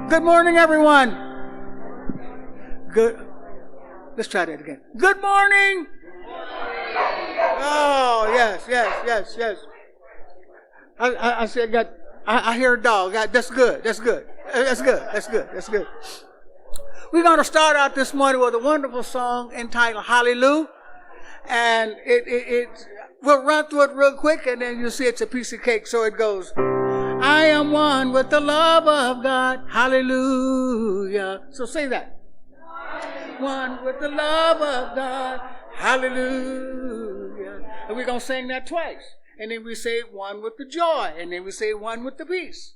Good morning, everyone. Good. Let's try that again. Good morning. Oh, yes. I said, I hear a dog. That's good. That's good. We're going to start out this morning with a wonderful song entitled Hallelujah. And we'll run through it real quick, and then you'll see it's a piece of cake. So it goes, I am one with the love of God. Hallelujah. So say that. One with the love of God. Hallelujah. And we're going to sing that twice. And then we say one with the joy. And then we say one with the peace.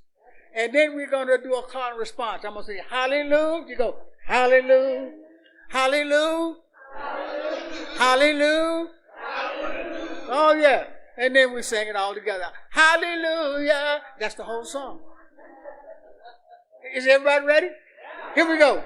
And then we're going to do a call and response. I'm going to say hallelujah. You go hallelujah. Hallelujah. Hallelujah. Hallelujah. Oh, yeah. And then we sing it all together. Hallelujah. That's the whole song. Is everybody ready? Here we go.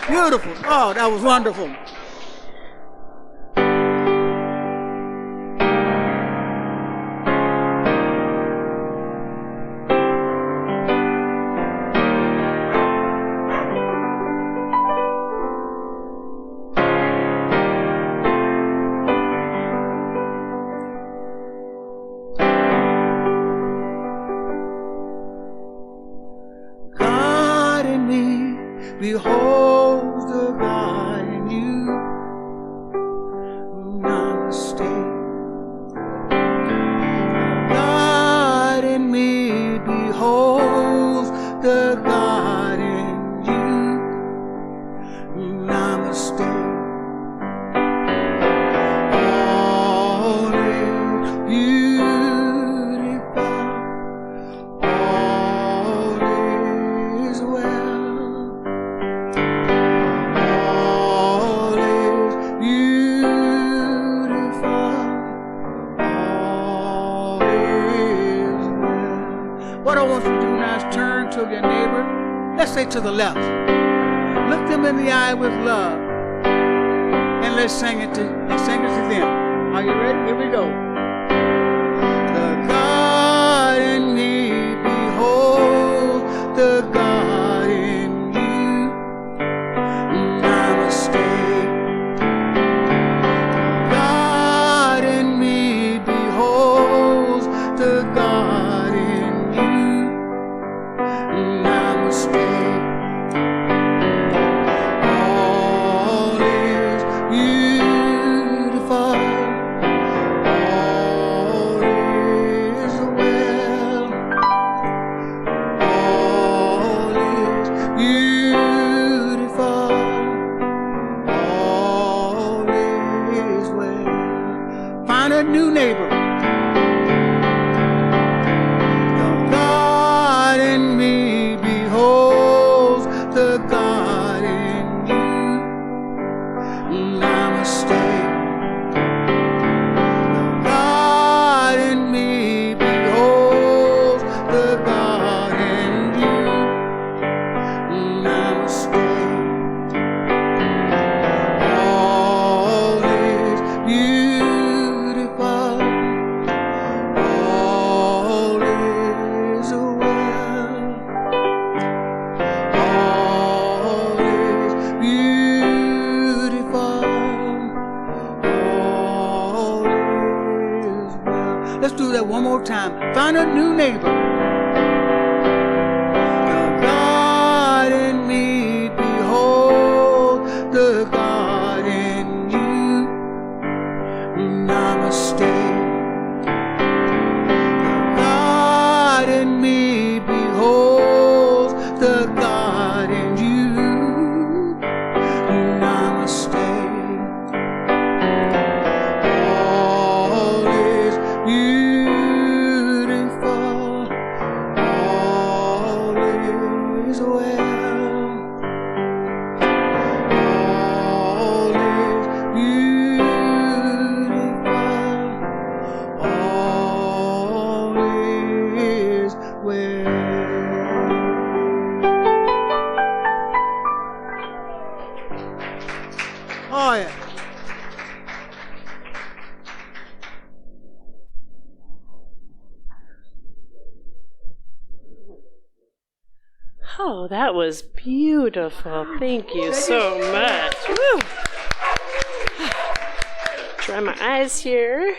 Beautiful. Oh, that was wonderful. God in me, behold the God in you. Namaste. God in me, behold the God in you. Namaste. All is beautiful. All is well. All is beautiful. All is well. What I want you to do now is turn to your neighbor. Let's say to the left. Look them in the eye with love. And let's sing it to them. Are you ready? Here we go. The God in me, behold the God in you. Namaste. God find a new neighbor. The God in me beholds the God in you. Namaste. The God in me beholds the God in you. Namaste. All is beautiful. All is well. All is beautiful. All is well. Let's do that one more time. Find a new neighbor. The God in me behold the God in you. Namaste. The God in me beholds the God in you. Namaste. All is beautiful. All is well. All is beautiful. All is well. Oh, yeah. Oh, that was beautiful. Thank you so much. Woo. Dry my eyes here.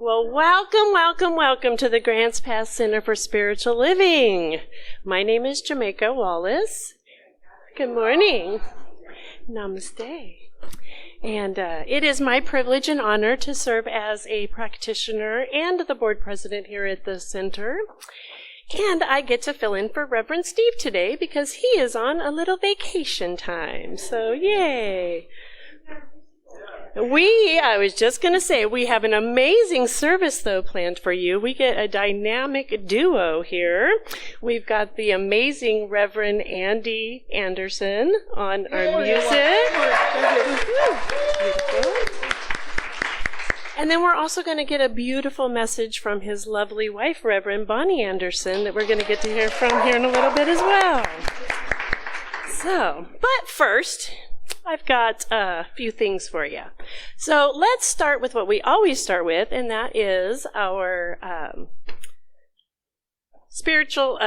Well, welcome to the Grants Pass Center for Spiritual Living. My name is Jamaica Wallace. Good morning. Namaste. And it is my privilege and honor to serve as a practitioner and the board president here at the center. And I get to fill in for Reverend Steve today because he is on a little vacation time. So, yay. I was just going to say, we have an amazing service, though, planned for you. We get a dynamic duo here. We've got the amazing Reverend Andy Anderson on our music. Beautiful. And then we're also going to get a beautiful message from his lovely wife, Reverend Bonnie Anderson, that we're going to get to hear from here in a little bit as well. So, but first, I've got a few things for you. So let's start with what we always start with, and that is our spiritual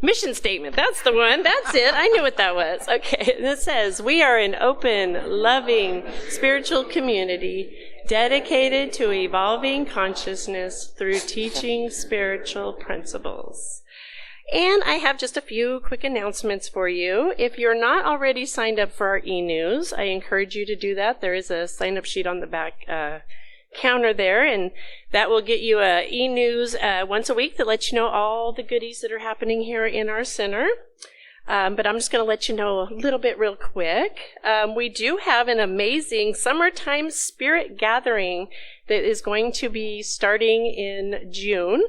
mission statement. That's the one. That's it. I knew what that was. Okay. And it says, we are an open, loving, spiritual community dedicated to evolving consciousness through teaching spiritual principles. And I have just a few quick announcements for you. If you're not already signed up for our e-news, I encourage you to do that. There is a sign-up sheet on the back counter there, and that will get you a e-news once a week that lets you know all the goodies that are happening here in our center. But I'm just going to let you know a little bit real quick. We do have an amazing summertime spirit gathering that is going to be starting in June.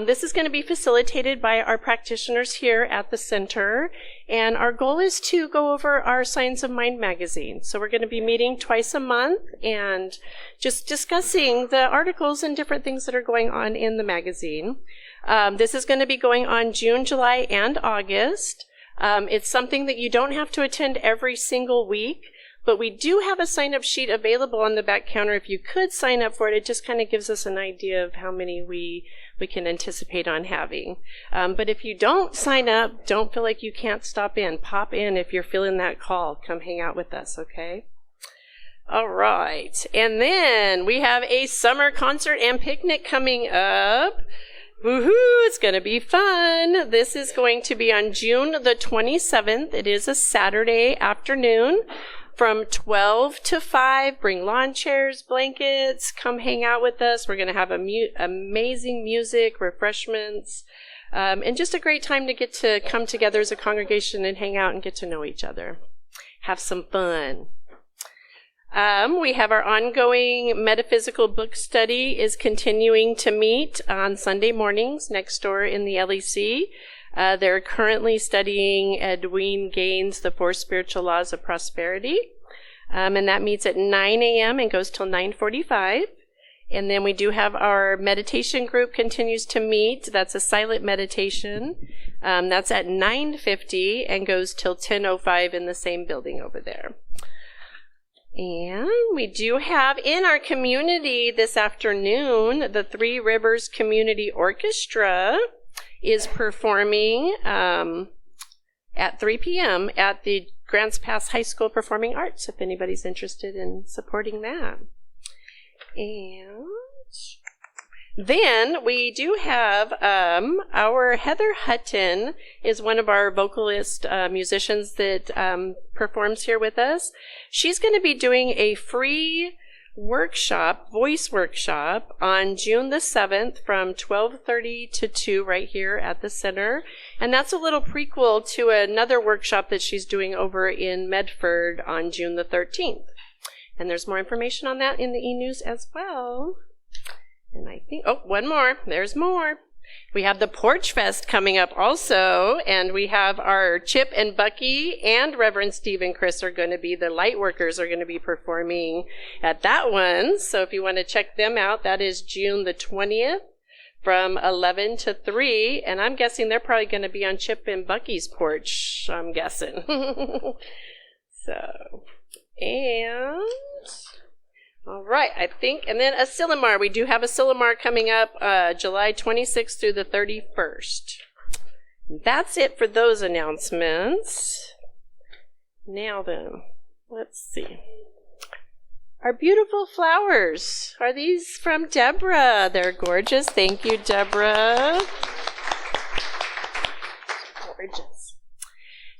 This is going to be facilitated by our practitioners here at the center, and our goal is to go over our Science of Mind magazine. So we're going to be meeting twice a month and just discussing the articles and different things that are going on in the magazine. This is going to be going on June, July, and August. It's something that you don't have to attend every single week, but we do have a sign-up sheet available on the back counter. If you could sign up for it, it just kind of gives us an idea of how many we can anticipate on having. But if you don't sign up, don't feel like you can't stop in. Pop in if you're feeling that call. Come hang out with us, okay? All right. And then we have a summer concert and picnic coming up. Woohoo! It's going to be fun. This is going to be on June the 27th. It is a Saturday afternoon from 12 to 5. Bring lawn chairs, blankets. Come hang out with us. We're going to have amazing music, refreshments, and just a great time to get to come together as a congregation and hang out and get to know each other. Have some fun. We have our ongoing metaphysical book study is continuing to meet on Sunday mornings next door in the LEC. They're currently studying Edwene Gaines' The Four Spiritual Laws of Prosperity. And that meets at 9 a.m. and goes till 9:45. And then we do have our meditation group continues to meet. That's a silent meditation. That's at 9:50 and goes till 10:05 in the same building over there. And we do have in our community this afternoon, the Three Rivers Community Orchestra is performing at 3 p.m. at the Grants Pass High School Performing Arts, if anybody's interested in supporting that. And then we do have our Heather Hutton is one of our vocalist musicians that performs here with us. She's going to be doing a free workshop, voice workshop, on June the 7th from 12:30 to 2 right here at the center. And that's a little prequel to another workshop that she's doing over in Medford on June the 13th. And there's more information on that in the e-news as well. And I think, oh, one more. There's more. We have the Porch Fest coming up also, and we have our Chip and Bucky and Reverend Steve and Chris are going to be, the light workers are going to be performing at that one. So if you want to check them out, that is June the 20th from 11 to 3. And I'm guessing they're probably going to be on Chip and Bucky's porch, I'm guessing. So, and... all right, I think, and then Asilomar. We do have Asilomar coming up July 26th through the 31st. That's it for those announcements. Now then, let's see. Our beautiful flowers. Are these from Deborah? They're gorgeous. Thank you, Deborah. Gorgeous.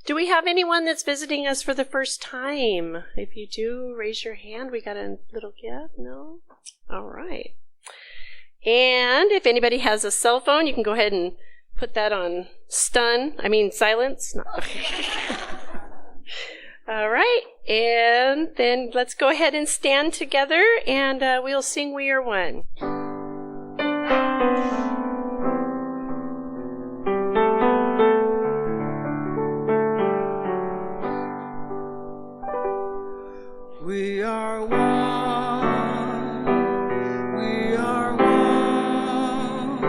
Do we have anyone that's visiting us for the first time? If you do, raise your hand. We got a little gift? No? All right. And if anybody has a cell phone, you can go ahead and put that on silence. No. All right. And then let's go ahead and stand together, and we'll sing We Are One. We are one, we are one,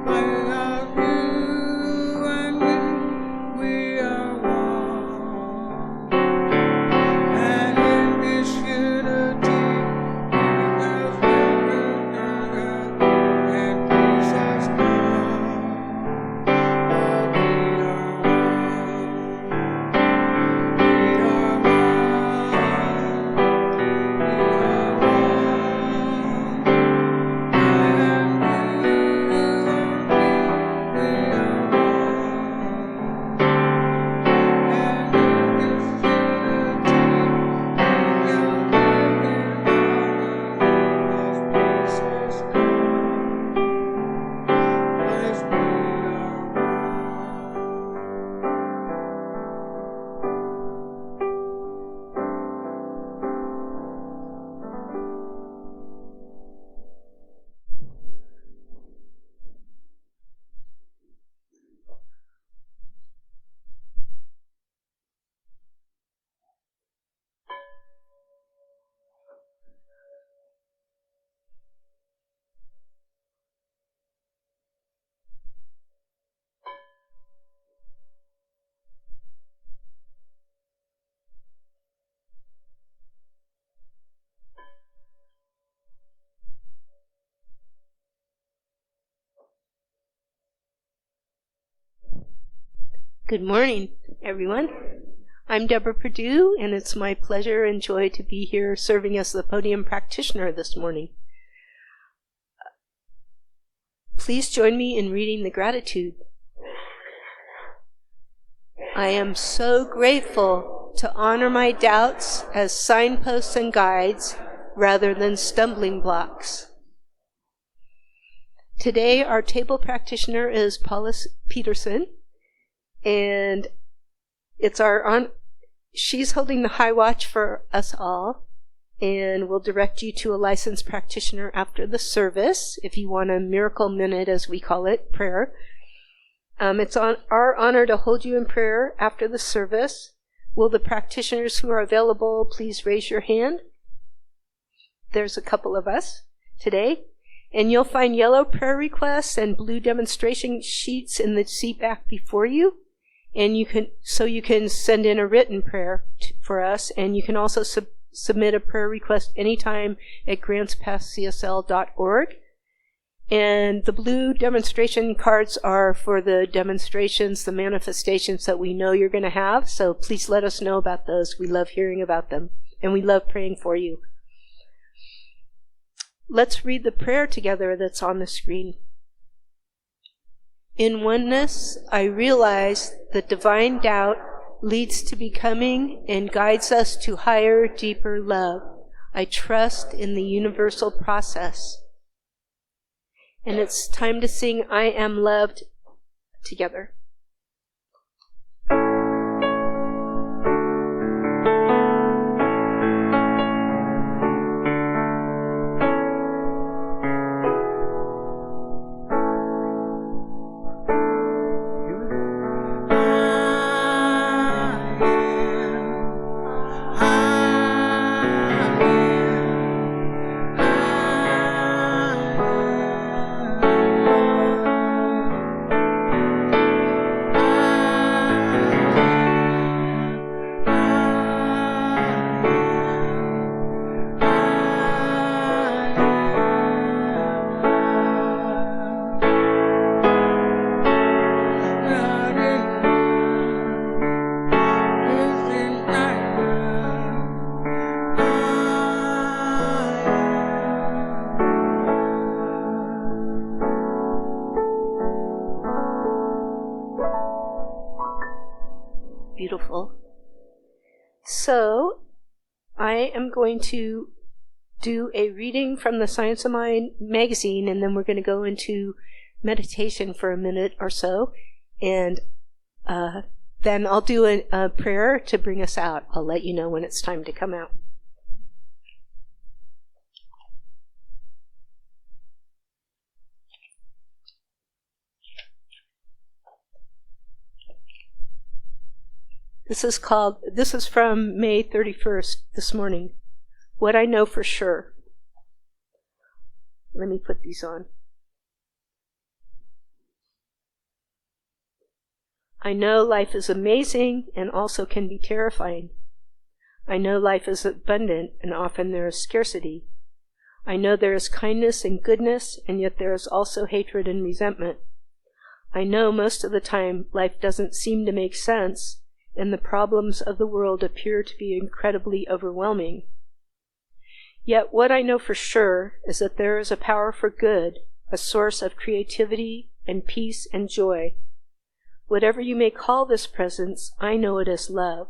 without you and me, we are one, and in this unity, we have built another, and peace has come, for we are one, we are one. Good morning, everyone. I'm Deborah Perdue, and it's my pleasure and joy to be here serving as the podium practitioner this morning. Please join me in reading the gratitude. I am so grateful to honor my doubts as signposts and guides rather than stumbling blocks. Today, our table practitioner is Paula Peterson, and she's holding the high watch for us all. and we'll direct you to a licensed practitioner after the service if you want a miracle minute, as we call it, prayer. It's our honor to hold you in prayer after the service. Will the practitioners who are available please raise your hand? There's a couple of us today. And you'll find yellow prayer requests and blue demonstration sheets in the seat back before you. And you can send in a written prayer for us, and you can also submit a prayer request anytime at grantspasscsl.org. And the blue demonstration cards are for the demonstrations, the manifestations that we know you're going to have. So please let us know about those. We love hearing about them, and we love praying for you. Let's read the prayer together that's on the screen. In oneness, I realize that divine doubt leads to becoming and guides us to higher, deeper love. I trust in the universal process. And it's time to sing I Am Loved together. Beautiful. So, I am going to do a reading from the Science of Mind magazine, and then we're going to go into meditation for a minute or so, and then I'll do a prayer to bring us out. I'll let you know when it's time to come out. This is from May 31st, this morning. What I know for sure. Let me put these on. I know life is amazing and also can be terrifying. I know life is abundant and often there is scarcity. I know there is kindness and goodness, and yet there is also hatred and resentment. I know most of the time life doesn't seem to make sense, and the problems of the world appear to be incredibly overwhelming. Yet what I know for sure is that there is a power for good, a source of creativity and peace and joy. Whatever you may call this presence, I know it as love.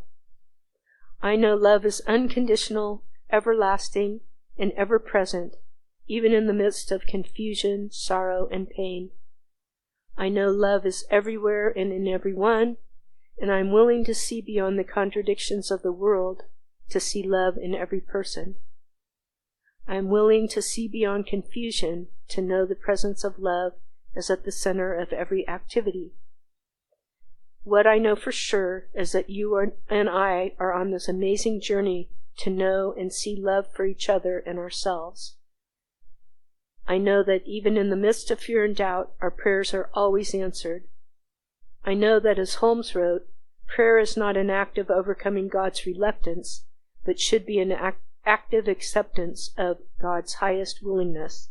I know love is unconditional, everlasting, and ever-present, even in the midst of confusion, sorrow, and pain. I know love is everywhere and in everyone, and I'm willing to see beyond the contradictions of the world to see love in every person. I'm willing to see beyond confusion to know the presence of love is at the center of every activity. What I know for sure is that you and I are on this amazing journey to know and see love for each other and ourselves. I know that even in the midst of fear and doubt, our prayers are always answered. I know that, as Holmes wrote, prayer is not an act of overcoming God's reluctance, but should be an active acceptance of God's highest willingness.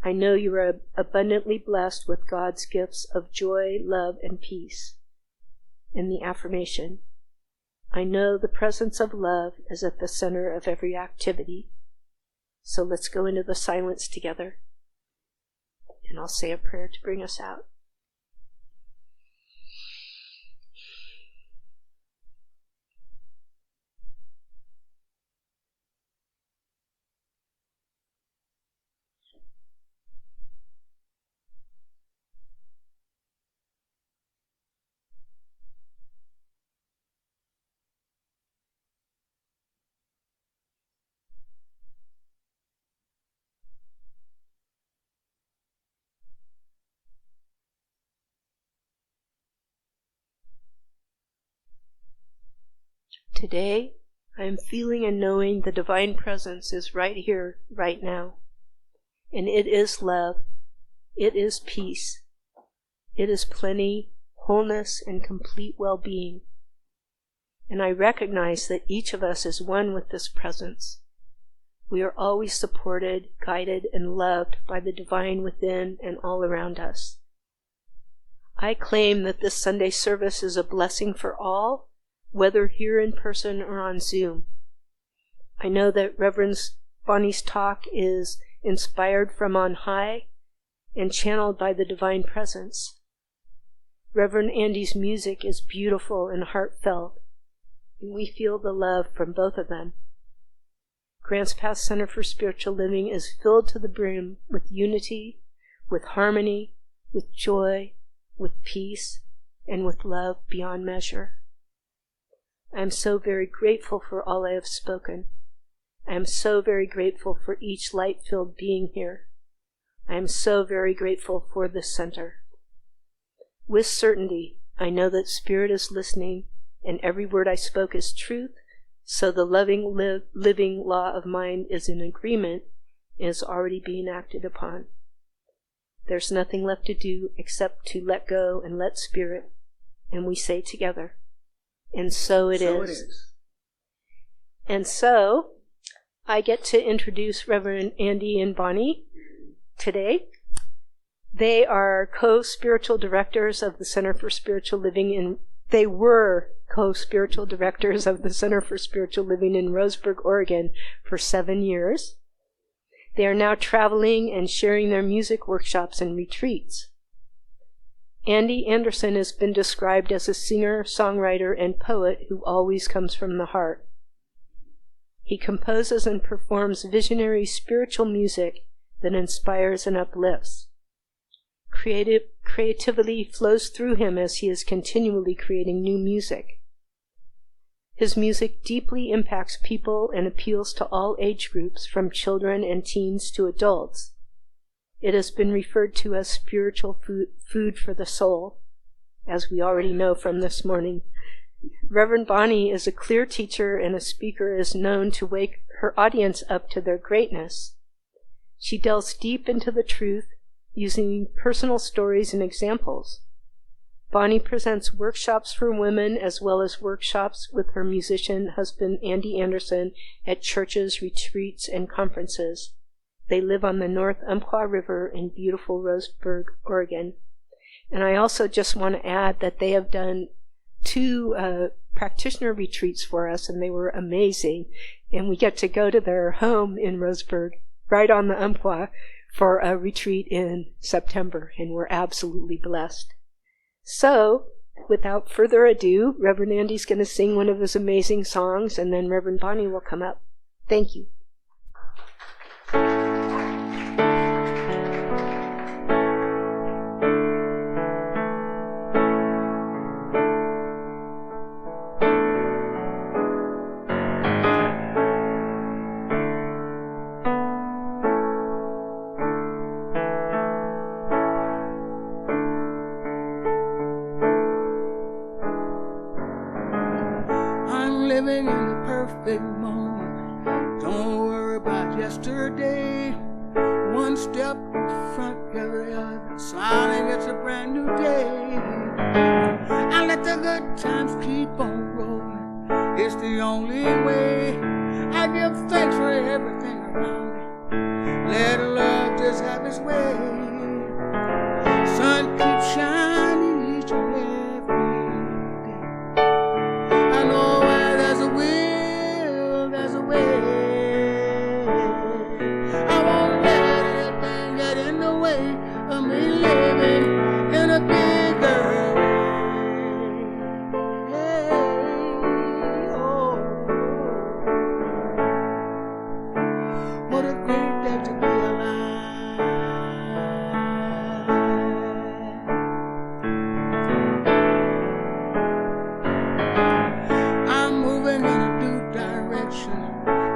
I know you are abundantly blessed with God's gifts of joy, love, and peace. And the affirmation, I know the presence of love is at the center of every activity. So let's go into the silence together, and I'll say a prayer to bring us out. Today, I am feeling and knowing the divine presence is right here, right now. And it is love. It is peace. It is plenty, wholeness, and complete well-being. And I recognize that each of us is one with this presence. We are always supported, guided, and loved by the divine within and all around us. I claim that this Sunday service is a blessing for all, whether here in person or on Zoom. I know that Reverend Bonnie's talk is inspired from on high and channeled by the divine presence. Reverend Andy's music is beautiful and heartfelt, and we feel the love from both of them. Grants Pass Center for Spiritual Living is filled to the brim with unity, with harmony, with joy, with peace, and with love beyond measure. I am so very grateful for all I have spoken. I am so very grateful for each light-filled being here. I am so very grateful for this center. With certainty, I know that Spirit is listening, and every word I spoke is truth, so the loving, living law of mind is in agreement and is already being acted upon. There's nothing left to do except to let go and let Spirit, and we say together, and so it is. And so, I get to introduce Reverend Andy and Bonnie today. They are co-spiritual directors of the Center for Spiritual Living they were co-spiritual directors of the Center for Spiritual Living in Roseburg, Oregon for 7 years. They are now traveling and sharing their music workshops and retreats. Andy Anderson has been described as a singer, songwriter, and poet who always comes from the heart. He composes and performs visionary spiritual music that inspires and uplifts. Creativity flows through him as he is continually creating new music. His music deeply impacts people and appeals to all age groups, from children and teens to adults. It has been referred to as spiritual food for the soul, as we already know from this morning. Reverend Bonnie is a clear teacher and a speaker is known to wake her audience up to their greatness. She delves deep into the truth, using personal stories and examples. Bonnie presents workshops for women as well as workshops with her musician husband Andy Anderson at churches, retreats, and conferences. They live on the North Umpqua River in beautiful Roseburg, Oregon. And I also just want to add that they have done 2 practitioner retreats for us, and they were amazing. And we get to go to their home in Roseburg, right on the Umpqua, for a retreat in September, and we're absolutely blessed. So, without further ado, Reverend Andy's going to sing one of his amazing songs, and then Reverend Bonnie will come up. Thank you. Living in the perfect moment. Don't worry about yesterday. One step in front, every other. Smiling, it's a brand new day. I let the good times keep on rolling. It's the only way. I give thanks for everything around me. Let love just have its way. Sun keeps shining each and every day. I know where there's a will, there's a way. I won't let anything get in the way of me living in a bigger way. Hey, oh. What a great day to be alive. I'm moving in a new direction.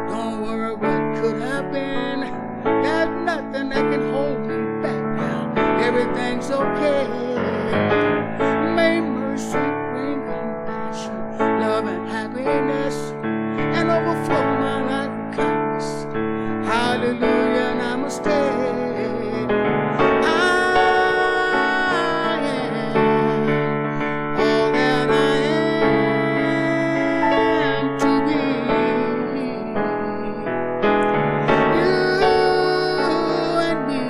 Don't worry what could have been. There's nothing that can hold me back now. Everything's okay. May mercy bring compassion, love and happiness. stay. I am all that I am to be. You and me,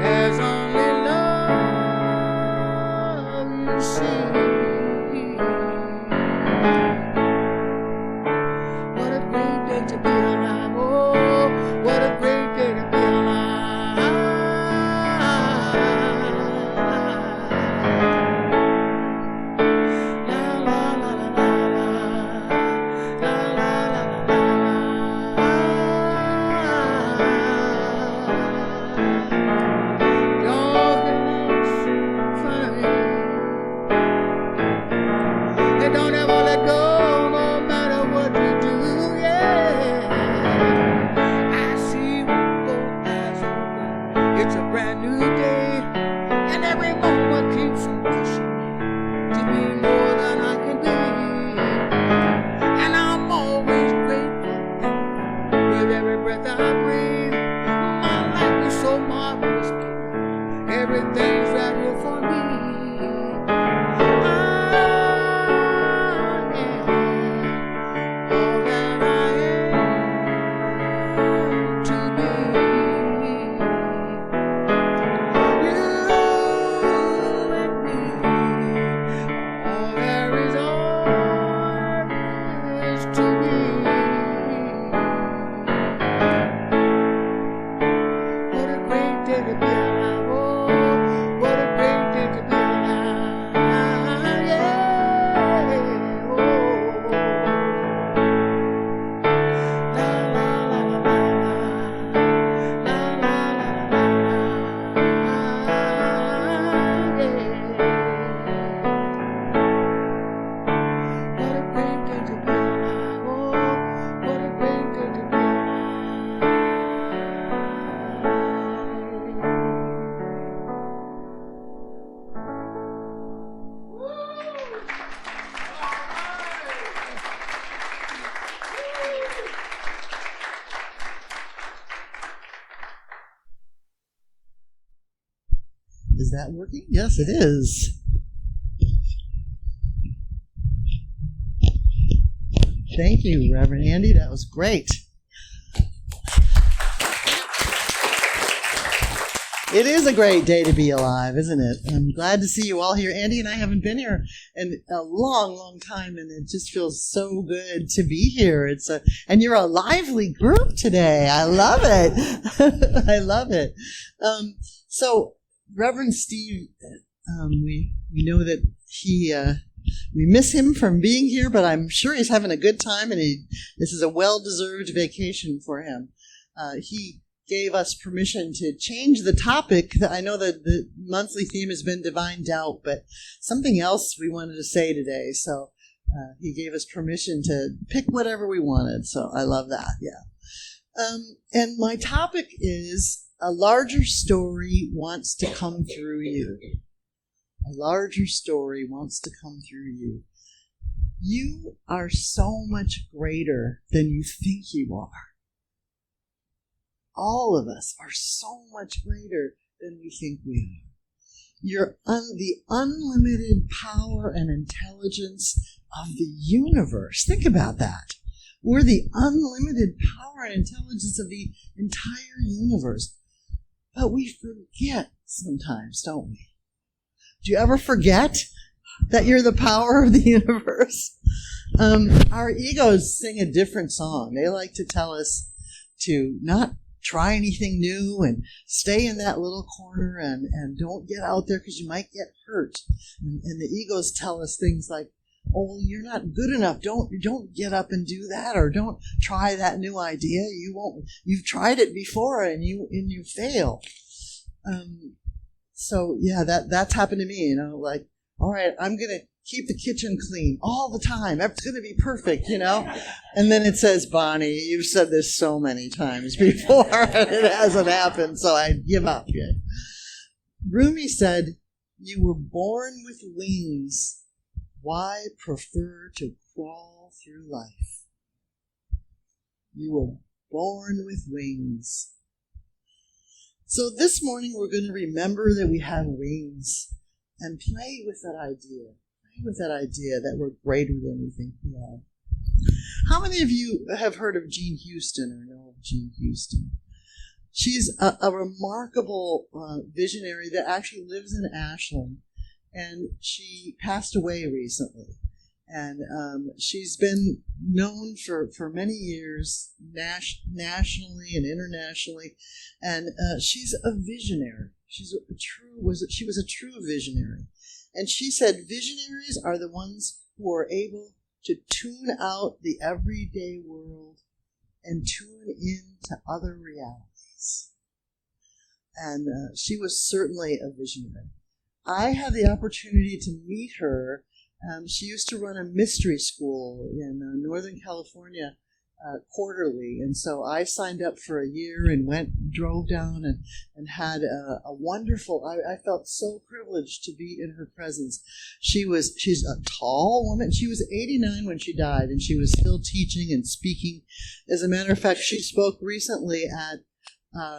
there's only love, you see. What a great day to be alive. Oh, what a great day to be alive. La la la la la la la la la la. Don't get funny. And don't ever let go, no matter what you do, yeah. I see both eyes open. It's a brand new day, and every moment keeps on pushing me to be more than I can be. And I'm always grateful with every breath I breathe. My life is so marvelous, everything's right here for me. I am all that I am to be. You and me, all there is to be. What a great day to be alive. Oh, what a great day to be alive. Yeah. Oh. La la la la la la la la la la. What a great day to be alive. Oh, what a great day to be alive. Is that working? Yes, it is. Thank you, Reverend Andy. That was great. It is a great day to be alive, isn't it? I'm glad to see you all here. Andy and I haven't been here in a long, long time, and it just feels so good to be here. And you're a lively group today. I love it. I love it. So Reverend Steve, we know that we miss him from being here, but I'm sure he's having a good time, and this is a well-deserved vacation for him. He gave us permission to change the topic. I know that the monthly theme has been divine doubt, but something else we wanted to say today. So he gave us permission to pick whatever we wanted. So I love that. Yeah. And my topic is a larger story wants to come through you. A larger story wants to come through you. You are so much greater than you think you are. All of us are so much greater than we think we are. You're the unlimited power and intelligence of the universe. Think about that. We're the unlimited power and intelligence of the entire universe. But we forget sometimes, don't we? Do you ever forget that you're the power of the universe? Our egos sing a different song. They like to tell us to not try anything new and stay in that little corner and don't get out there because you might get hurt. And the egos tell us things like, oh, you're not good enough. Don't get up and do that, or don't try that new idea. You've tried it before and you fail. So yeah, that's happened to me, like, all right, I'm going to keep the kitchen clean all the time. It's going to be perfect, And then it says, Bonnie, you've said this so many times before and it hasn't happened, so I give up. Rumi said, you were born with wings. Why prefer to crawl through life? You were born with wings. So this morning we're going to remember that we have wings and play with that idea. Play with that idea that we're greater than we think we are. How many of you have heard of Jean Houston or know of Jean Houston? She's a remarkable visionary that actually lives in Ashland, and she passed away recently. And she's been known for many years nationally and internationally, and she's a visionary. She was a true visionary, and she said visionaries are the ones who are able to tune out the everyday world and tune in to other realities. And she was certainly a visionary. I had the opportunity to meet her. She used to run a mystery school in Northern California quarterly, and so I signed up for a year and drove down and had a wonderful, I felt so privileged to be in her presence. She's a tall woman. She was 89 when she died, and she was still teaching and speaking. As a matter of fact, she spoke recently at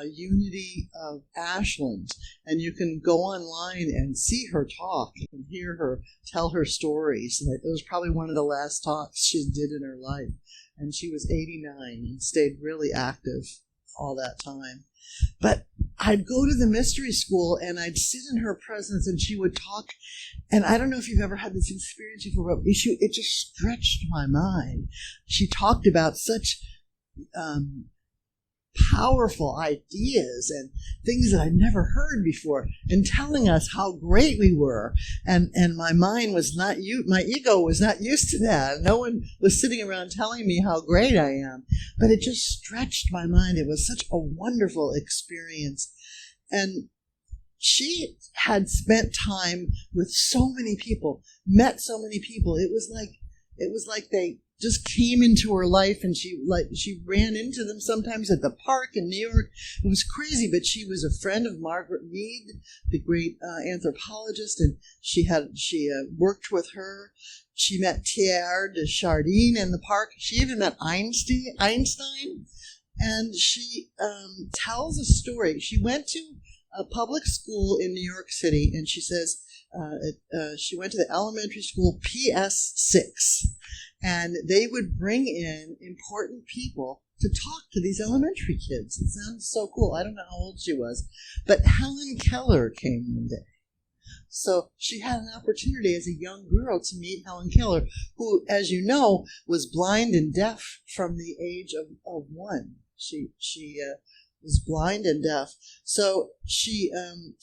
Unity of Ashland, and you can go online and see her talk and hear her tell her stories. It was probably one of the last talks she did in her life, and she was 89 and stayed really active all that time. But I'd go to the mystery school and I'd sit in her presence and she would talk, and I don't know if you've ever had this experience before, but it just stretched my mind. She talked about such powerful ideas and things that I'd never heard before, and telling us how great we were. And my mind was not my ego was not used to that. No one was sitting around telling me how great I am, but it just stretched my mind. It was such a wonderful experience. And she had spent time with so many people, met so many people. It was like they just came into her life, and she ran into them sometimes at the park in New York. It was crazy, but she was a friend of Margaret Mead, the great anthropologist, and she worked with her. She met Teilhard de Chardin in the park. She even met Einstein, and she tells a story. She went to a public school in New York City, and she says she went to the elementary school PS6, and they would bring in important people to talk to these elementary kids. It sounds so cool. I don't know how old she was, but Helen Keller came one day. So she had an opportunity as a young girl to meet Helen Keller, who, as you know, was blind and deaf from the age of 1. She was blind and deaf. So she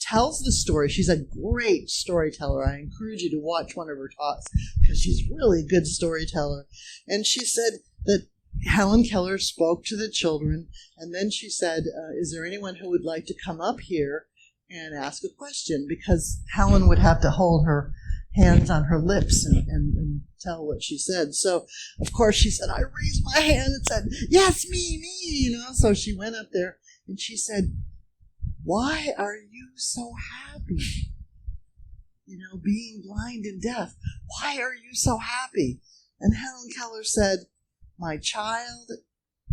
tells the story. She's a great storyteller. I encourage you to watch one of her talks because she's really a good storyteller. And she said that Helen Keller spoke to the children, and then she said, is there anyone who would like to come up here and ask a question? Because Helen would have to hold her hands on her lips and tell what she said. So, of course, she said, I raised my hand and said, yes, me, So she went up there, and she said, why are you so happy? Being blind and deaf. Why are you so happy? And Helen Keller said, my child,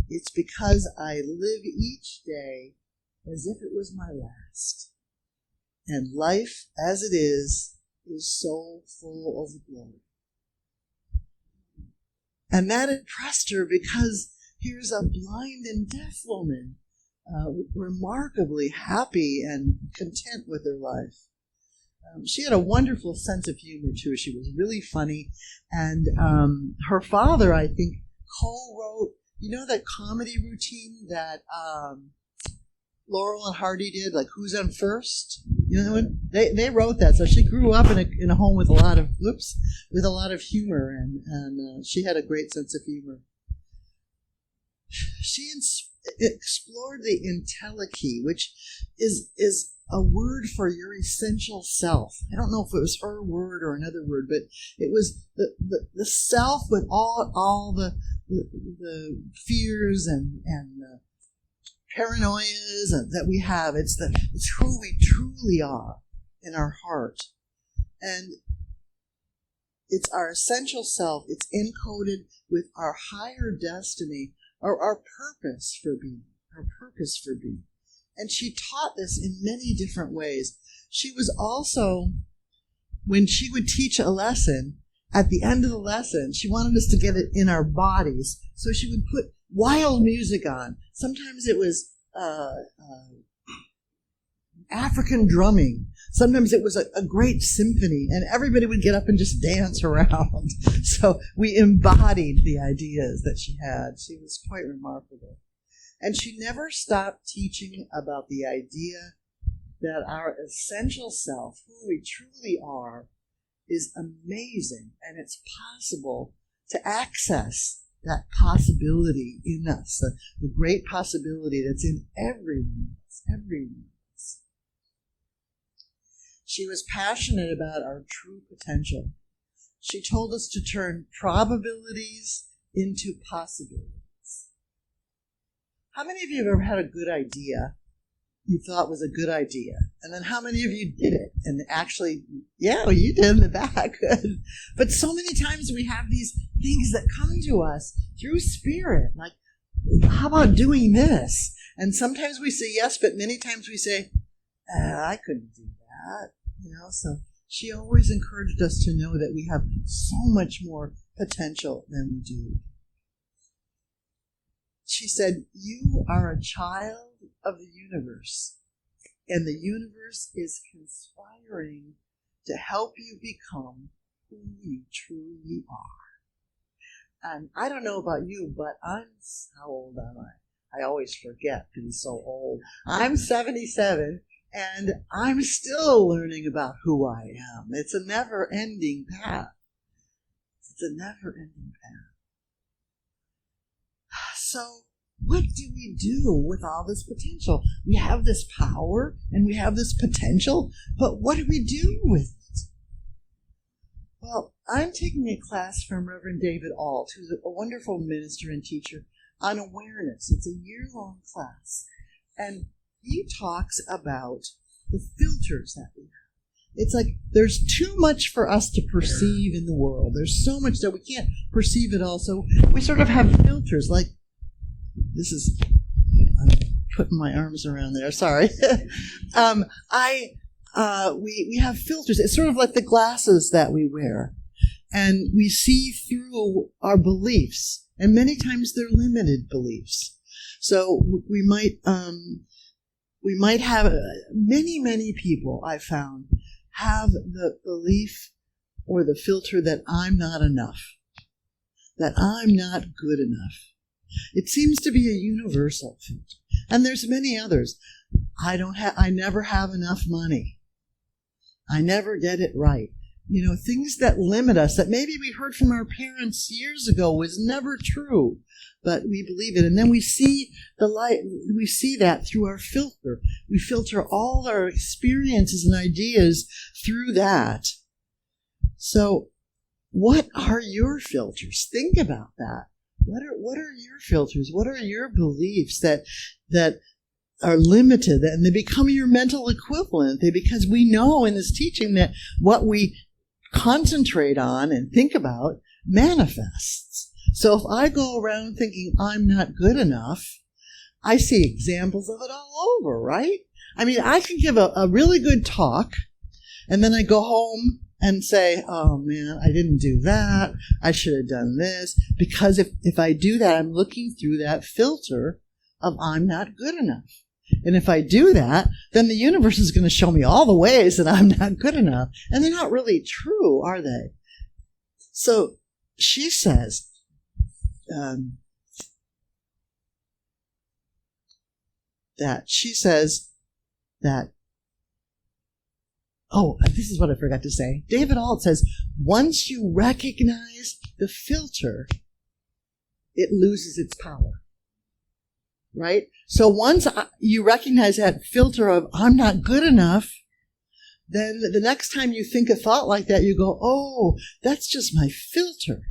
it's because I live each day as if it was my last. And life, as it is so full of glory. And that impressed her, because here's a blind and deaf woman, remarkably happy and content with her life. She had a wonderful sense of humor, too. She was really funny. And her father, I think, co-wrote, that comedy routine that Laurel and Hardy did, like Who's on First? They wrote that. So she grew up in a home with a lot of humor, and she had a great sense of humor. She explored the entelechy, which is a word for your essential self. I don't know if it was her word or another word, but it was the self with all the fears and paranoias that we have. It's who we truly are in our heart. And it's our essential self. It's encoded with our higher destiny, or our purpose for being. And she taught this in many different ways. She was also, when she would teach a lesson, at the end of the lesson, she wanted us to get it in our bodies. So she would put wild music on. Sometimes it was African drumming. Sometimes it was a great symphony, and everybody would get up and just dance around. So we embodied the ideas that she had. She was quite remarkable. And she never stopped teaching about the idea that our essential self, who we truly are, is amazing, and it's possible to access that possibility in us, the great possibility that's in everyone else. She was passionate about our true potential. She told us to turn probabilities into possibilities. How many of you have ever had a good idea you thought was a good idea? And then how many of you did it? And actually, yeah, you did in the back. But so many times we have these things that come to us through spirit, like, how about doing this? And sometimes we say yes, but many times we say, I couldn't do that. So she always encouraged us to know that we have so much more potential than we do. She said, you are a child of the universe, and the universe is conspiring to help you become who you truly are. And I don't know about you, but how old am I? I always forget because I'm so old. I'm 77, and I'm still learning about who I am. It's a never-ending path. So what do we do with all this potential? We have this power and we have this potential, but what do we do with it? Well, I'm taking a class from Reverend David Alt, who's a wonderful minister and teacher, on awareness. It's a year-long class, and he talks about the filters that we have. It's like there's too much for us to perceive in the world. There's so much that we can't perceive it all, so we sort of have filters, like I'm putting my arms around there. Sorry. We have filters. It's sort of like the glasses that we wear, and we see through our beliefs, and many times they're limited beliefs. So we might have many people I found have the belief or the filter that I'm not enough, that I'm not good enough. It seems to be a universal filter. And there's many others. I never have enough money. I never get it right. Things that limit us, that maybe we heard from our parents years ago was never true, but we believe it. And then we see the light, we see that through our filter. We filter all our experiences and ideas through that. So what are your filters? Think about that. What are your filters? What are your beliefs that are limited, and they become your mental equivalent? Because we know in this teaching that what we concentrate on and think about manifests. So if I go around thinking I'm not good enough, I see examples of it all over, right? I mean, I can give a really good talk, and then I go home and say, oh man, I didn't do that. I should have done this. Because if I do that, I'm looking through that filter of I'm not good enough. And if I do that, then the universe is going to show me all the ways that I'm not good enough. And they're not really true, are they? So she says, this is what I forgot to say. David Alt says, once you recognize the filter, it loses its power. Right? So once you recognize that filter of I'm not good enough, then the next time you think a thought like that, you go, oh, that's just my filter.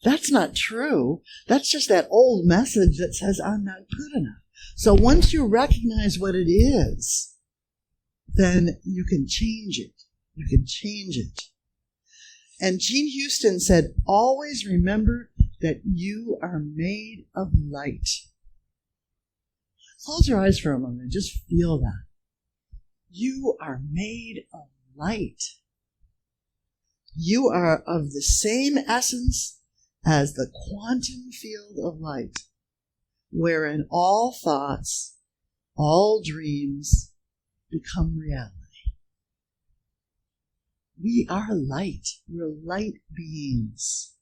That's not true. That's just that old message that says I'm not good enough. So once you recognize what it is, then you can change it. You can change it. And Jean Houston said, always remember that you are made of light. Close your eyes for a moment and just feel that. You are made of light. You are of the same essence as the quantum field of light, wherein all thoughts, all dreams become reality. We are light. We're light beings.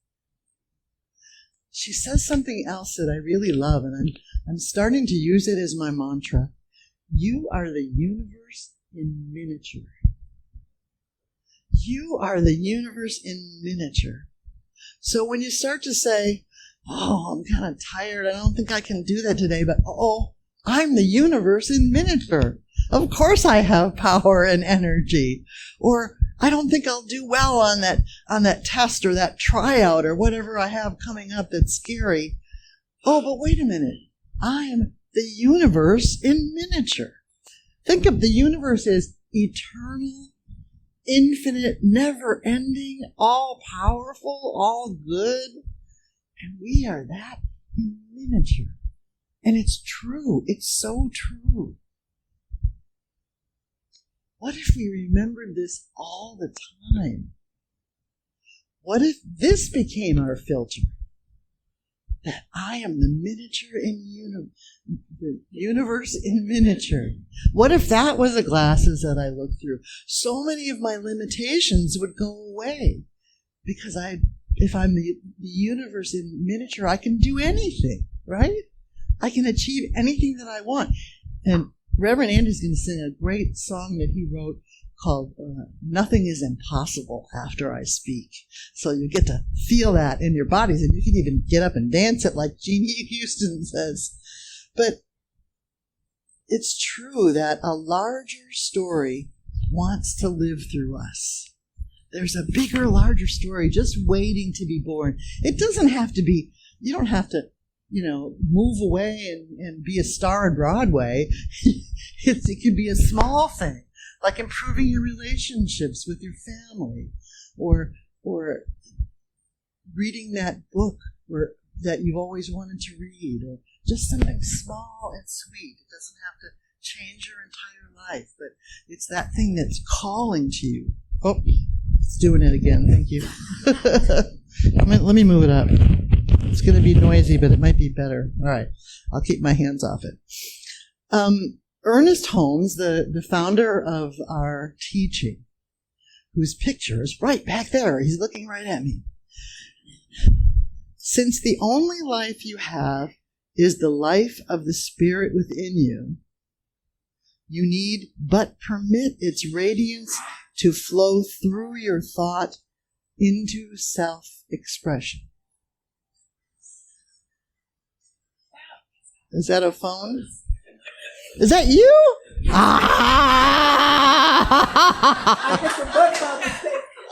She says something else that I really love, and I'm starting to use it as my mantra. You are the universe in miniature. You are the universe in miniature. So when you start to say, oh, I'm kind of tired, I don't think I can do that today, but I'm the universe in miniature. Of course I have power and energy. Or I don't think I'll do well on that test or that tryout or whatever I have coming up that's scary. Oh, but wait a minute. I am the universe in miniature. Think of the universe as eternal, infinite, never-ending, all-powerful, all good. And we are that in miniature. And it's true. It's so true. What if we remembered this all the time? What if this became our filter? That I am the miniature in the universe in miniature. What if that was the glasses that I look through? So many of my limitations would go away. Because if I'm the universe in miniature, I can do anything, right? I can achieve anything that I want. And Reverend Andy's going to sing a great song that he wrote called Nothing is Impossible After I Speak. So you get to feel that in your bodies, and you can even get up and dance it like Jeannie Houston says. But it's true that a larger story wants to live through us. There's a bigger, larger story just waiting to be born. It doesn't have to be, you don't have to, move away and be a star on Broadway. It could be a small thing, like improving your relationships with your family, or reading that book that you've always wanted to read, or just something small and sweet. It doesn't have to change your entire life, but it's that thing that's calling to you. Oh, it's doing it again. Thank you. Let me move it up. It's going to be noisy, but it might be better. All right. I'll keep my hands off it. Ernest Holmes, the founder of our teaching, whose picture is right back there. He's looking right at me. Since the only life you have is the life of the Spirit within you, you need but permit its radiance to flow through your thought into self-expression. Is that a phone? Is that you?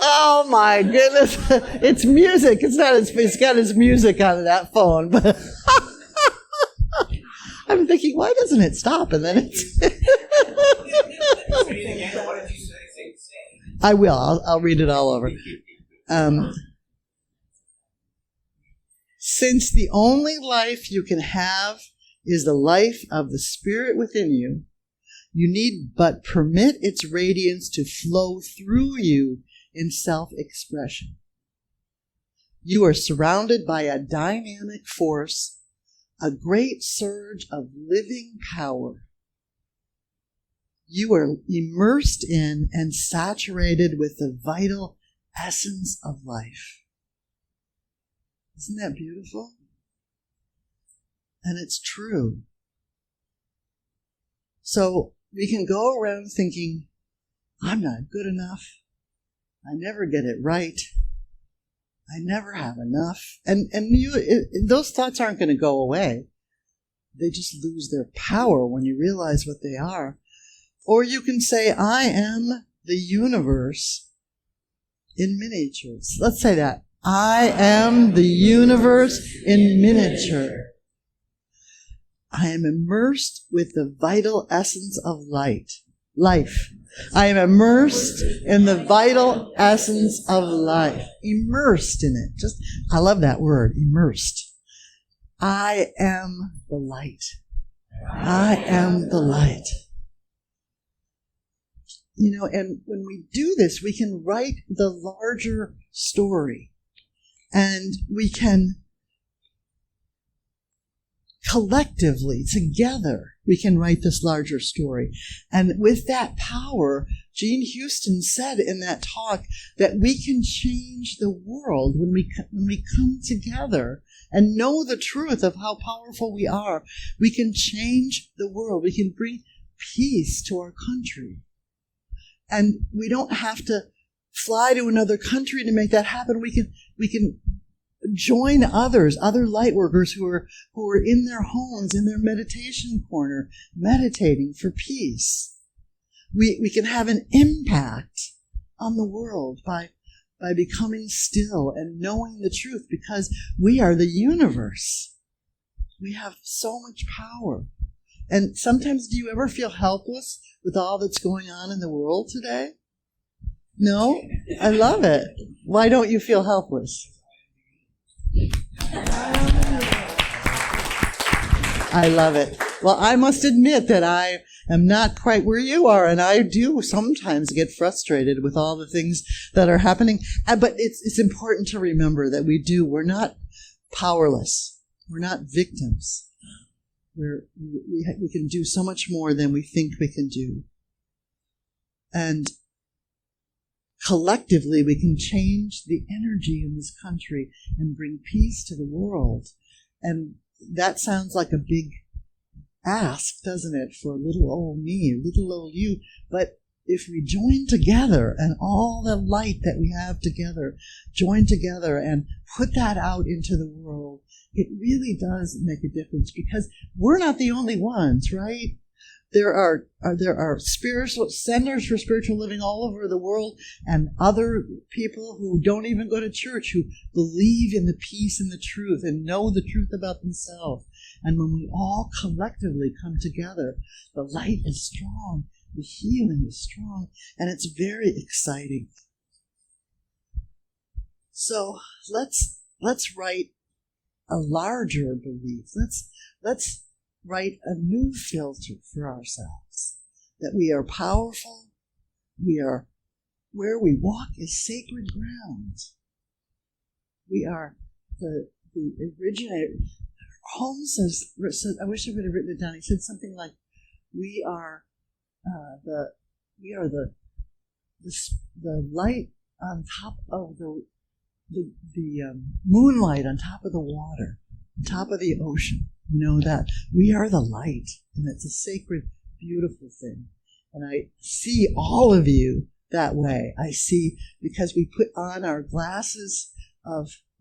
Oh my goodness. It's music. It's got his music on that phone. But I'm thinking, why doesn't it stop? And then it's... I will. I'll read it all over. Since the only life you can have is the life of the Spirit within you, you need but permit its radiance to flow through you in self-expression. You are surrounded by a dynamic force, a great surge of living power. You are immersed in and saturated with the vital essence of life. Isn't that beautiful? And it's true. So we can go around thinking, I'm not good enough. I never get it right. I never have enough. And those thoughts aren't going to go away. They just lose their power when you realize what they are. Or you can say, I am the universe in miniature. Let's say that. I am the universe in miniature. I am immersed with the vital essence of life. I am immersed in the vital essence of life. Immersed in it. I love that word, immersed. I am the light. I am the light. You know, and when we do this, we can write the larger story. And we can collectively, together, we can write this larger story. And with that power, Jean Houston said in that talk that we can change the world when we come together and know the truth of how powerful we are. We can change the world. We can bring peace to our country. And we don't have to fly to another country to make that happen. We can join others, other light workers who are in their homes, in their meditation corner, meditating for peace. We can have an impact on the world by becoming still and knowing the truth, because we are the universe. We have so much power. And sometimes, do you ever feel helpless with all that's going on in the world today? No? I love it. Why don't you feel helpless? I love it. Well, I must admit that I am not quite where you are, and I do sometimes get frustrated with all the things that are happening. But it's important to remember that we're not powerless. We're not victims. We can do so much more than we think we can do. And collectively, we can change the energy in this country and bring peace to the world. And that sounds like a big ask, doesn't it, for little old me, little old you. But if we join together, and all the light that we have together, join together and put that out into the world, it really does make a difference, because we're not the only ones, right? There are spiritual centers for spiritual living all over the world, and other people who don't even go to church, who believe in the peace and the truth and know the truth about themselves. And when we all collectively come together, the light is strong, the healing is strong, and it's very exciting. So let's write a larger belief. Let's write a new filter for ourselves, that we are powerful. Where we walk is sacred ground. We are the originator. Holmes says, I wish I would have written it down. He said something like, we are the light on top of the moonlight on top of the water, on top of the ocean. You know, that we are the light, and it's a sacred, beautiful thing. And I see all of you that way. I see, because we put on our glasses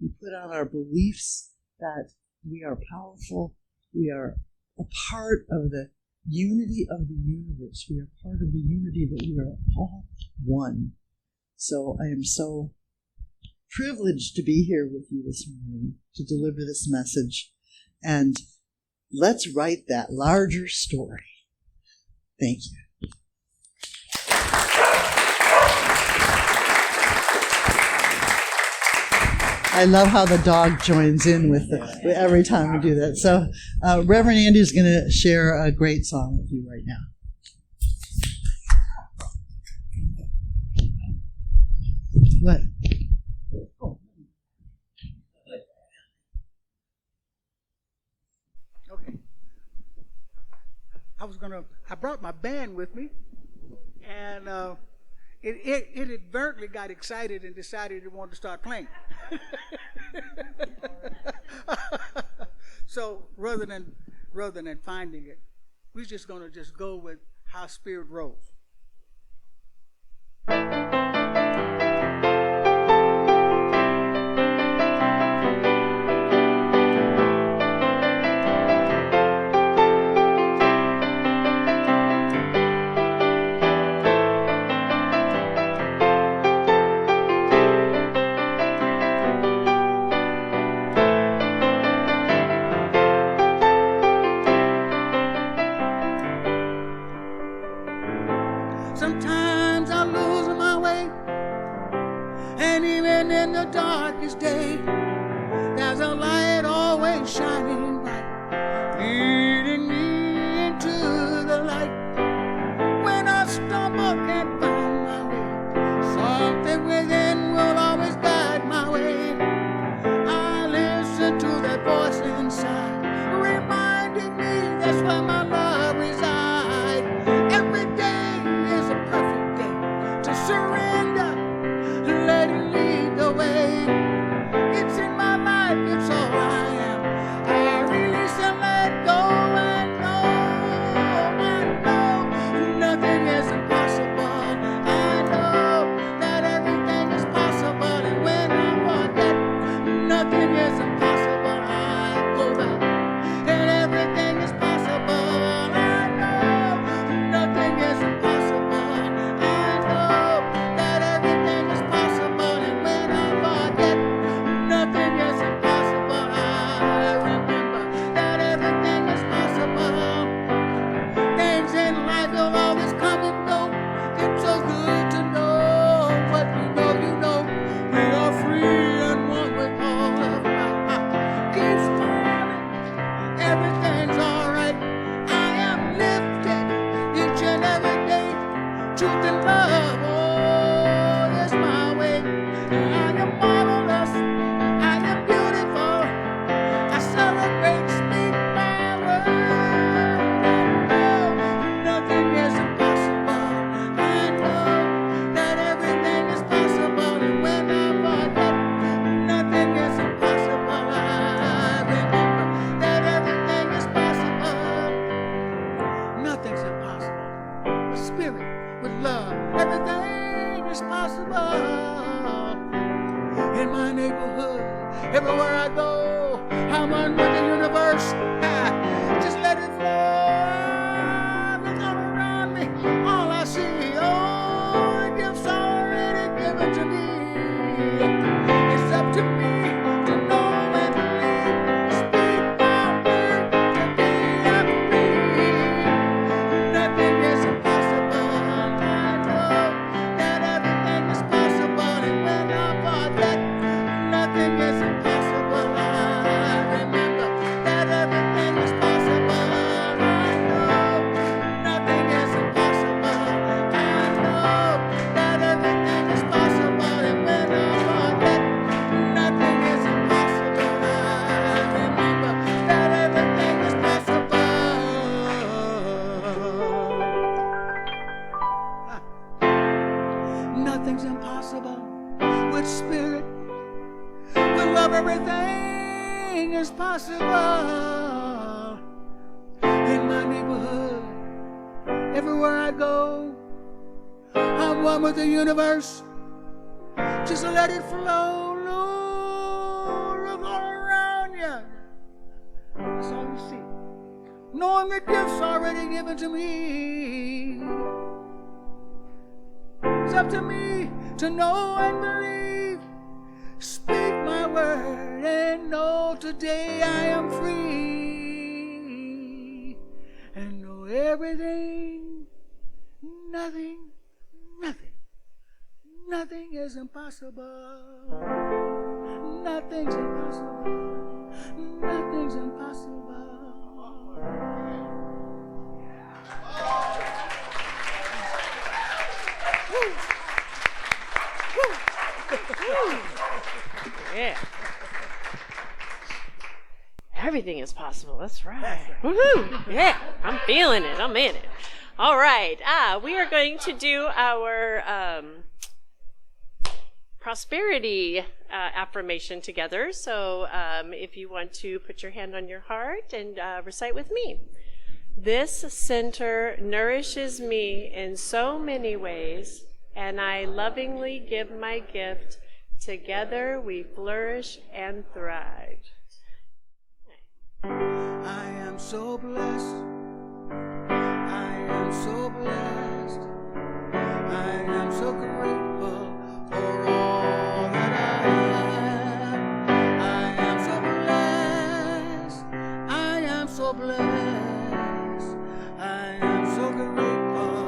we put on our beliefs that we are powerful. We are a part of the unity of the universe. We are part of the unity that we are all one. So I am so privileged to be here with you this morning to deliver this message. And let's write that larger story. Thank you. I love how the dog joins in with every time we do that. So Reverend Andy is going to share a great song with you right now. What? Okay. I brought my band with me, and it inadvertently got excited and decided it wanted to start playing. So rather than finding it, we're just going to go with how Spirit rolls. Sometimes I lose my way, and even in the darkest day, there's a light always shining bright, leading me Truth and love, oh, is my way. I am marvelous, I am beautiful. I celebrate, speak my word. Nothing is impossible. I know that everything is possible. And when I forget, nothing is impossible. I remember that everything is possible. Nothing's impossible. With spirit, with love, everything is possible. In my neighborhood, everywhere I go, I'm one with the universe. Just let it flow. Look all around me, all I see, oh, the gifts already given to me. It's up to me to know and believe. Speak my word, today I'm free. Nothing is impossible. I know that everything is possible. And when I forget, nothing is impossible. I remember that everything is possible. I know nothing is impossible. I know that everything is possible. And when I forget, nothing is impossible. I remember that everything is possible. Nothing's impossible with spirit. With love, everything is possible. In my neighborhood, everywhere I go, I'm one with the universe. Just let it flow. Look all around you. That's all you see. Knowing the gifts already given to me. It's up to me to know and believe. Speak my word and know today I am free. And know everything, nothing is impossible. Nothing's impossible. Nothing's impossible. Yeah. Everything is possible. That's right. Woohoo! Yeah, I'm feeling it. I'm in it. All right. We are going to do our prosperity affirmation together. So if you want to put your hand on your heart and recite with me. This center nourishes me in so many ways, and I lovingly give my gift. Together we flourish and thrive. I am so blessed. I am so blessed. I am so grateful for all that I have. I am so blessed. I am so blessed. I am so grateful.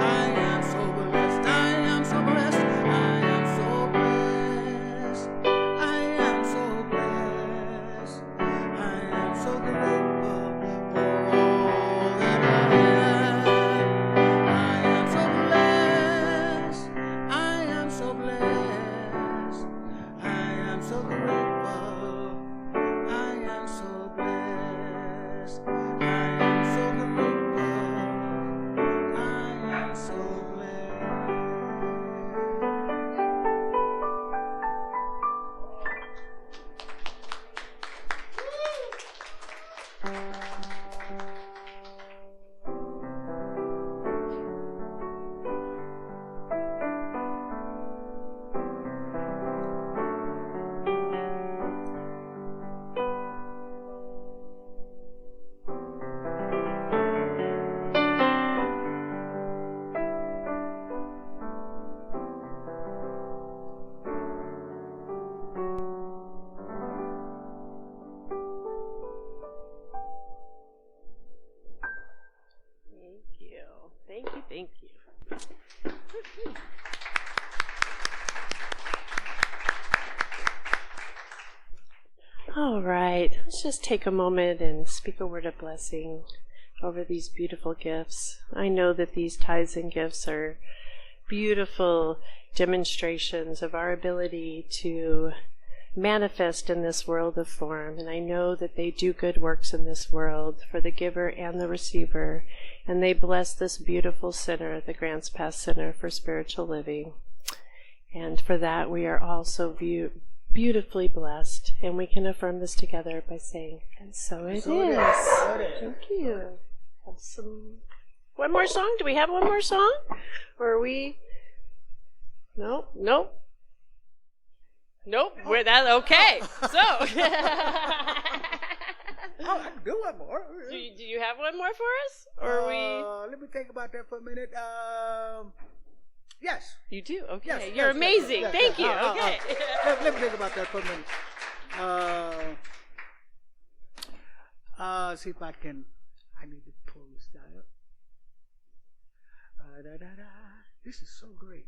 I am so blessed. I am so blessed. I am so blessed. I am so blessed. I am so grateful for all that I have. I am so blessed. I am so blessed. I am so grateful. I am so blessed. I am so grateful. I am so blessed. Thank you. All right, let's just take a moment and speak a word of blessing over these beautiful gifts. I know that these tithes and gifts are beautiful demonstrations of our ability to manifest in this world of form, and I know that they do good works in this world for the giver and the receiver, and they bless this beautiful center, the Grants Pass Center for Spiritual Living. And for that, we are all so beautifully blessed, and we can affirm this together by saying, and so it is. Thank you. Have one more song? Do we have one more song? Or are we? Nope. We're that okay. So. Oh, I can do one more. Do you have one more for us? Or are we? Let me think about that for a minute. Yes. You do? Okay. Yes, You're amazing. yes, Thank you. yes. Okay. Let me think about that for a minute. See if I can. I need to pull this guy up. This is so great.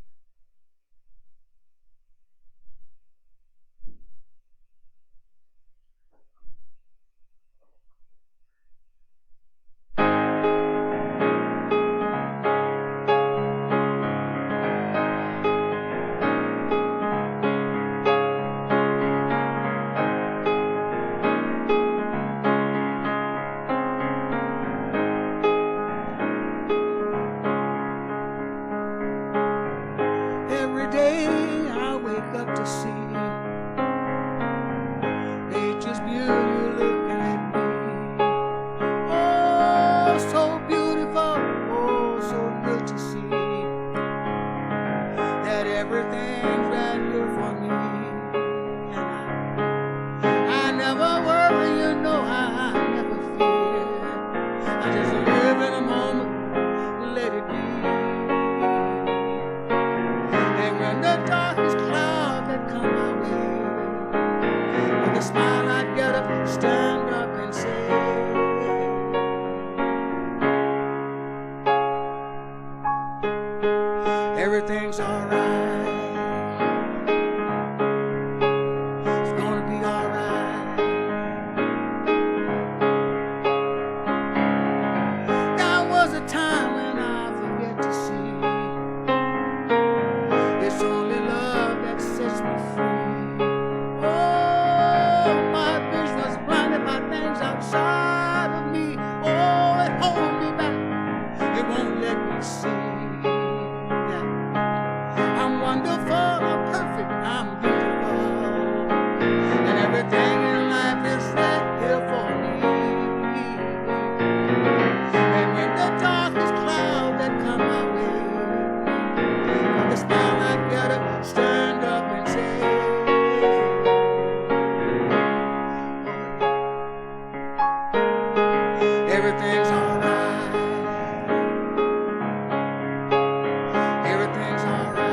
Every day I wake up to see nature's beauty looking at me. Oh, so beautiful, oh, so good to see that everything's right here for me. And I never worry, you know, I never fear. I just live in a moment, let it be. When the darkest cloud that come my way, with a smile I get up, stand up and say, everything's alright. It's gonna be alright. There was a time when I forget to see. It's only love that sets me free. Oh, my vision was blinded by things outside of me. Oh, it holds me back. It won't let me see that I'm wonderful, I'm perfect, I'm beautiful, and everything in life is right here for me. And when the darkest cloud that come my way, with a smile I gotta stand up and say, everything's alright. Everything's alright.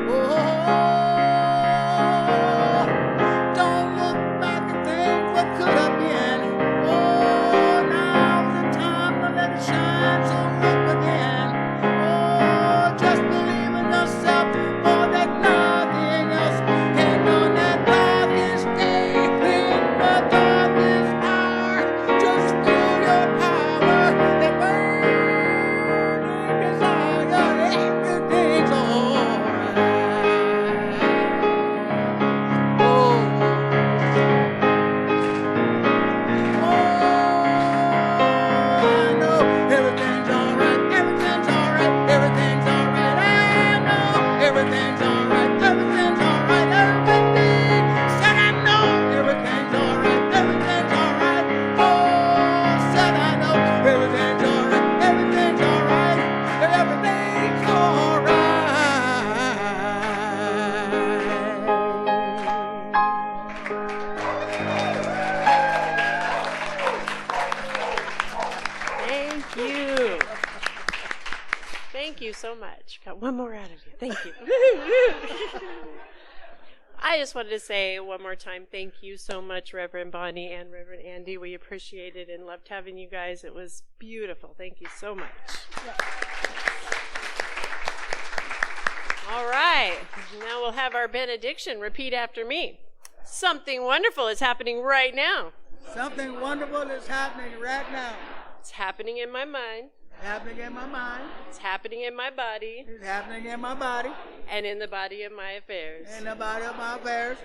Oh, don't look back at things what could have been. Oh, now's the time to let it shine, so look within. Oh, just believe in yourself more than nothing else. And on that darkest day, in the darkest hour, just feel your power, that burning desire. Everything's alright. Oh, I know everything's alright. Everything's alright. Everything's alright. I know everything's alright. Everything's alright. Everything said I know everything's alright. Everything's alright. Oh, said I know everything's alright. Everything's alright. Everything's alright. Thank you. Thank you so much. Got one more out of you. Thank you. I just wanted to say one more time, thank you so much, Reverend Bonnie and Reverend Andy. We appreciated and loved having you guys. It was beautiful. Thank you so much. All right. Now we'll have our benediction. Repeat after me. Something wonderful is happening right now. Something wonderful is happening right now. It's happening in my mind. happening in my mind. It's happening in my body. It's happening in my body. And in the body of my affairs. In the body of my affairs.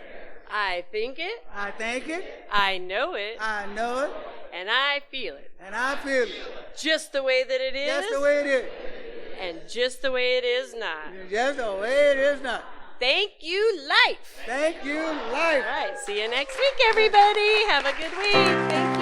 I think it. I think it. I know it. I know it. And I feel it. And I feel it. Just the way that it is. Just the way it is. And just the way it is not. Just the way it is not. Thank you, life. Thank you, life. All right. See you next week, everybody. Have a good week. Thank you.